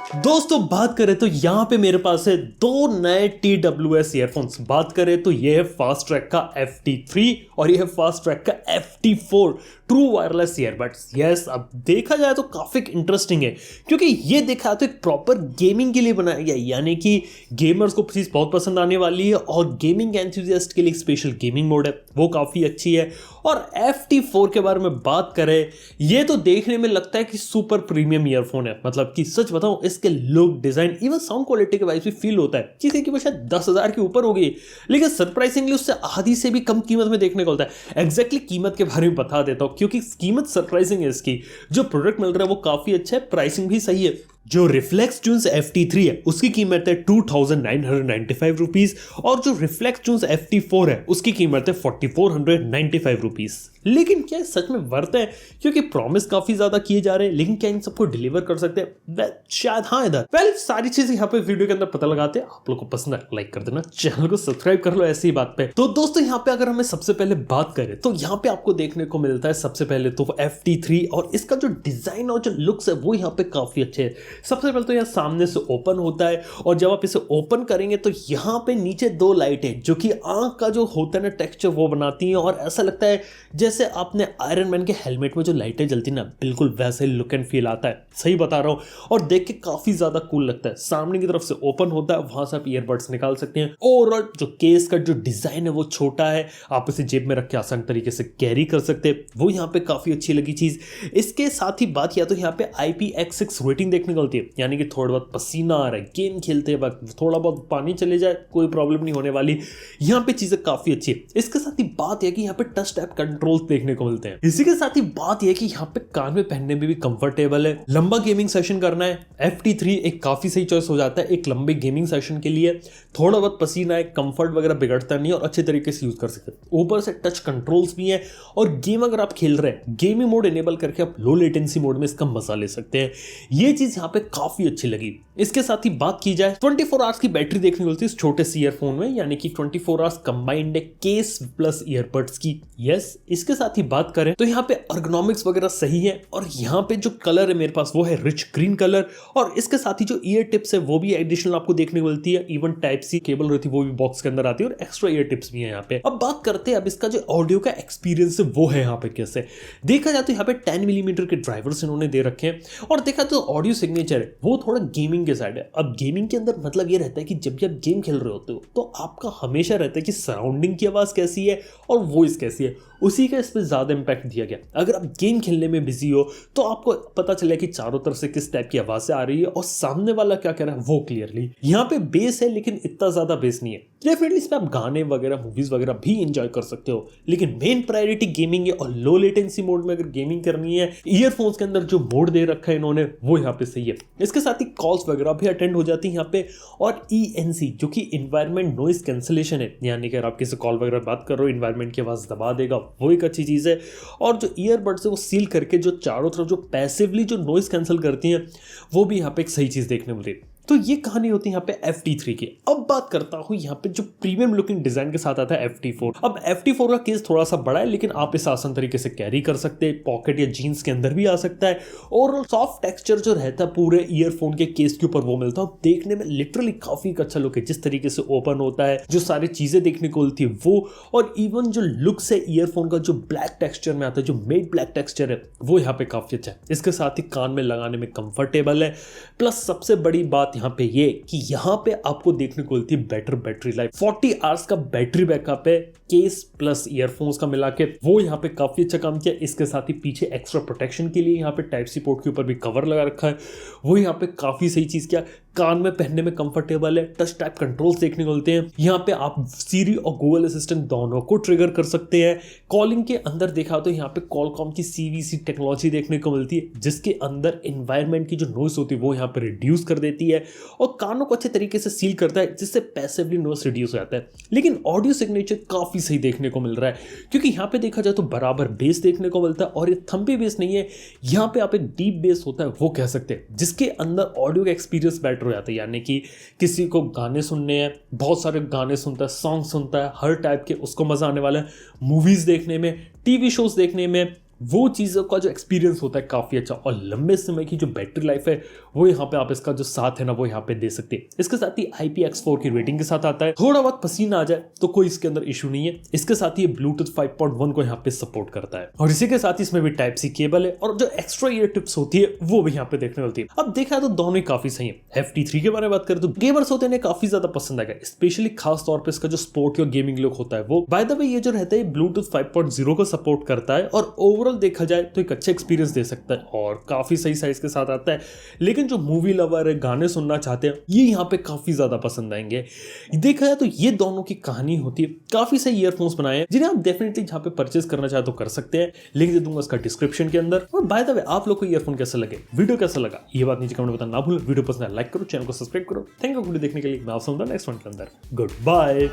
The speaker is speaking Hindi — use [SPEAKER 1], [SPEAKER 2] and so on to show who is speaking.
[SPEAKER 1] दोस्तों बात करें तो यहाँ पे मेरे पास है दो नए TWS ईयरफोन्स। बात करें तो ये है फास्ट ट्रैक का FT3 और ये है फास्ट ट्रैक का FT4 true wireless earbuds. Yes, अब देखा जाए तो काफी इंटरेस्टिंग है क्योंकि ये देखा तो एक प्रॉपर गेमिंग के लिए बनाया गया है, यानी कि गेमर्स को चीज बहुत पसंद आने वाली है और गेमिंग एंथुसियास्ट के लिए स्पेशल गेमिंग मोड है वो काफी अच्छी है। और FT4 के बारे में बात करें, ये तो देखने में लगता है कि सुपर प्रीमियम ईयरफोन है। मतलब कि सच बताऊं, इसके look, design, even sound quality के वाइज भी फील होता है किसी की शायद 10,000 के ऊपर होगी, लेकिन सरप्राइजिंगली उससे आधी से भी कम कीमत में देखने को मिलता है। एग्जैक्टली कीमत के बारे में बता देता हूं क्योंकि कीमत सरप्राइजिंग है इसकी। जो प्रोडक्ट मिल रहा है वो काफी अच्छा है, प्राइसिंग भी सही है। जो रिफ्लेक्स ट्यून्स FT3 है उसकी कीमत है 2,995 रुपीज और जो रिफ्लेक्स ट्यून्स FT4 है उसकी कीमत है 4,495 रुपीज। लेकिन क्या सच में वर्थ है? क्योंकि प्रॉमिस काफी ज्यादा किए जा रहे हैं, लेकिन क्या इन सबको डिलीवर कर सकते हैं? शायद हाँ इधर। सारी चीजें यहाँ पे वीडियो के अंदर पता लगाते हैं। आप लोग को पसंद है लाइक कर देना, चैनल को सब्सक्राइब कर लो ऐसी ही बात पे। तो दोस्तों यहाँ पे अगर हमें सबसे पहले बात करें तो यहाँ पे आपको देखने को मिलता है सबसे पहले तो FT3 और इसका जो डिजाइन और जो लुक्स है वो यहाँ पे काफी अच्छे है। सबसे पहले तो यह सामने से ओपन होता है और जब आप इसे ओपन करेंगे तो यहाँ पे नीचे दो लाइटें जो कि आंख का जो होता है ना टेक्सचर वो बनाती हैं और ऐसा लगता है जैसे आपने आयरन मैन के हेलमेट में जो लाइटें जलती ना, बिल्कुल वैसे लुक एंड फील आता है। सही बता रहा हूँ और देख के काफी ज्यादा कूल लगता है। सामने की तरफ से ओपन होता है, वहां से आप ईयरबड्स निकाल सकते हैं। ओवरऑल जो केस का जो डिजाइन है वो छोटा है, आप इसे जेब में रख के आसान तरीके से कैरी कर सकते हैं, वो यहाँ पे काफी अच्छी लगी चीज। इसके साथ ही बात किया तो यहाँ पे IPX6 रेटिंग देखने को मिलती है, यानी कि थोड़ा बहुत पसीना आ रहा है, गेम खेलते वक्त थोड़ा बहुत पानी चले जाए कोई प्रॉब्लम नहीं होने वाली। यहाँ पे चीजें काफी अच्छी है। इसके साथ ही बात है कि यहाँ पे टच टैप कंट्रोल्स देखने को मिलते हैं। इसी के साथ ही बात यह कि यहाँ पे कान में पहनने में भी कंफर्टेबल है। लंबा गेमिंग सेशन करना है, FT3 एक काफी सही चॉइस हो जाता है एक लंबे गेमिंग सेशन के लिए। थोड़ा बहुत पसीना है, कंफर्ट वगैरह बिगड़ता नहीं और अच्छे तरीके से यूज कर सकते हैं। ऊपर से टच कंट्रोल्स भी है और गेम अगर आप खेल रहे हैं, गेमिंग मोड इनेबल करके आप लो लेटेंसी मोड में इसका मजा ले सकते हैं। ये चीज यहाँ पे काफी अच्छी लगी। इसके साथ ही बात की जाए 24 आवर्स की बैटरी देखने को मिलती है इस छोटे से ईयरफोन में, यानी कि 24 आवर्स कंबाइंड है केस प्लस ईयरबड्स की। यस, इसके साथ ही बात करें तो यहाँ पे अर्गोनॉमिक्स वगैरह सही है और यहाँ पे जो कलर है मेरे पास वो है रिच ग्रीन कलर और इसके साथ ही जो ईयर टिप्स है वो भी एडिशनल आपको देखने को मिलती है। इवन टाइप सी केबल रहती है वो भी बॉक्स के अंदर आती है और एक्स्ट्रा ईयर टिप्स भी है यहाँ पे। अब बात करते हैं अब इसका जो ऑडियो का एक्सपीरियंस है वो है यहाँ पे कैसे। देखा जाए तो यहाँ पे 10 मिलीमीटर के ड्राइवर्स इन्होंने दे रखे हैं और देखा तो ऑडियो सिग्नेचर है वो थोड़ा गेमिंग के साइड है। अब गेमिंग के अंदर मतलब ये रहता है कि जब भी आप गेम खेल रहे होते हो तो आपका हमेशा रहता है कि सराउंडिंग की आवाज कैसी है और वॉइस कैसी है, उसी का इस पर ज्यादा इंपैक्ट दिया गया। अगर आप गेम खेलने में बिजी हो तो आपको पता चले कि चारों तरफ से किस टाइप की आवाजें आ रही है और सामने वाला क्या कह रहा है वो क्लियरली। यहाँ पे बेस है लेकिन इतना ज्यादा बेस नहीं है। डेफिनेटली इस पे आप गाने वगैरह मूवीज वगैरह भी एंजॉय कर सकते हो, लेकिन मेन प्रायोरिटी गेमिंग है और लो लेटेंसी मोड में अगर गेमिंग करनी है, ईयरफोन्स के अंदर जो मोड दे रखा है इन्होंने वो यहाँ पे सही है। इसके साथ ही कॉल्स वगैरह भी अटेंड हो जाती है यहाँ पे और ENC जो कि इन्वायरमेंट नॉइस कैंसिलेशन है, यानी कि अगर आप किसी कॉल वगैरह बात कर रहे हो इन्वायरमेंट की आवाज दबा देगा, वो एक अच्छी चीज है। और जो ईयरबड्स है वो सील करके जो चारों तरफ जो पैसिवली जो नॉइस कैंसिल करती हैं वो भी यहाँ पे एक सही चीज देखने मिल रही है। तो ये कहानी होती है यहाँ पे FT3 की। अब बात करता हूँ यहाँ पे जो प्रीमियम लुकिंग डिजाइन के साथ आता है FT4। अब FT4 का केस थोड़ा सा बड़ा है लेकिन आप इसे आसान तरीके से कैरी कर सकते हैं, पॉकेट या जीन्स के अंदर भी आ सकता है और सॉफ्ट टेक्सचर जो रहता है पूरे ईयरफोन के केस के ऊपर वो मिलता है। देखने में लिटरली काफी अच्छा लुक है, जिस तरीके से ओपन होता है, जो सारी चीजें देखने को मिलती है वो, और इवन जो लुक्स है ईयरफोन का जो ब्लैक टेक्सचर में आता है, जो मेट ब्लैक टेक्सचर है वो यहाँ पे काफी अच्छा है। इसके साथ ही कान में लगाने में कंफर्टेबल है। प्लस सबसे बड़ी बात यहाँ पे ये कि यहाँ पे आपको देखने को मिलती है बेटर बैटरी लाइफ। 40 आवर्स का बैटरी बैकअप है केस प्लस ईयरफोन्स का मिला के, वो यहाँ पे काफी अच्छा काम किया। इसके साथ ही पीछे एक्स्ट्रा प्रोटेक्शन के लिए यहाँ पे टाइप सी पोर्ट के ऊपर भी कवर लगा रखा है, वो यहाँ पे काफी सही चीज किया। कान में पहनने में कंफर्टेबल है, टच टाइप कंट्रोल्स देखने को मिलते हैं। यहाँ पे आप सीरी और गूगल असिस्टेंट दोनों को ट्रिगर कर सकते हैं। कॉलिंग के अंदर देखा तो यहाँ पे कॉलकॉम की CVC टेक्नोलॉजी देखने को मिलती है, जिसके अंदर एनवायरनमेंट की जो नॉइस होती है वो यहाँ पे रिड्यूस कर देती है और कानों को अच्छे तरीके से सील करता है, जिससे पैसिवली नॉइस रिड्यूस हो जाता है। लेकिन ऑडियो सिग्नेचर काफी सही देखने को मिल रहा है क्योंकि यहाँ पे देखा जाए तो बराबर बेस देखने को मिलता है और ये थम्पी बेस नहीं है, यहाँ पे आप एक डीप बेस होता है वो कह सकते हैं, जिसके अंदर ऑडियो का एक्सपीरियंस बेटर हो जाता है। यानी कि किसी को गाने सुनने हैं, बहुत सारे गाने सुनता है, सॉन्ग सुनता है हर टाइप के, उसको मजा आने वाला है मूवीज देखने में, टीवी शोज देखने में, वो चीज़ों का जो एक्सपीरियंस होता है काफ़ी अच्छा, और लंबे समय की जो बैटरी लाइफ है वो यहाँ पे आप इसका जो साथ है ना वो यहाँ पे दे सकते हैं। इसके साथ ही IPX4 की रेटिंग के साथ आता है। थोड़ा बहुत पसीना आ जाए तो कोई इसके अंदर इशू नहीं है। इसके साथ ही ब्लूटूथ 5.1 को यहाँ पे सपोर्ट करता है, और इसी के साथ ही इसमें भी Type-C केबल है, और जो एक्स्ट्रा ईयर टिप्स होती है वो भी यहाँ पे देखने मिलती है। अब देखा है तो दोनों ही काफी सही है। FT3 के बारे में बात करें तो गेमर्स होते हैं काफी ज्यादा पसंद आएगा, स्पेशली खास तौर पे इसका जो स्पोर्ट और गेमिंग लुक होता है वो। बाय द वे ये जो रहता है ब्लूटूथ 5.0 को सपोर्ट करता है, और ओवरऑल देखा जाए तो एक अच्छा एक्सपीरियंस दे सकता है, और काफी सही साइज के साथ आता है। लेकिन जो मूवी लवर है, गाने सुनना चाहते हैं, ये यहाँ पे काफी ज्यादा पसंद आएंगे। देखा जाए तो ये दोनों की कहानी होती है। काफी सही ईयरफोन्स बनाए हैं जिन्हें आप डेफिनेटली जहाँ पे परचेज करना चाहे तो कर सकते हैं। लिंक दे दूंगा इसका डिस्क्रिप्शन के अंदर। और बाय द वे आप लोग को ईयरफोन कैसा लगे, वीडियो कैसा लगा, ये बात नीचे कमेंट बताना ना भूलो। वीडियो पसंद है लाइक करो, चैनल को सब्सक्राइब करो। थैंक यू वीडियो देखने के लिए। मैं आपसे मिलता हूं नेक्स्ट वन के अंदर। Good bye.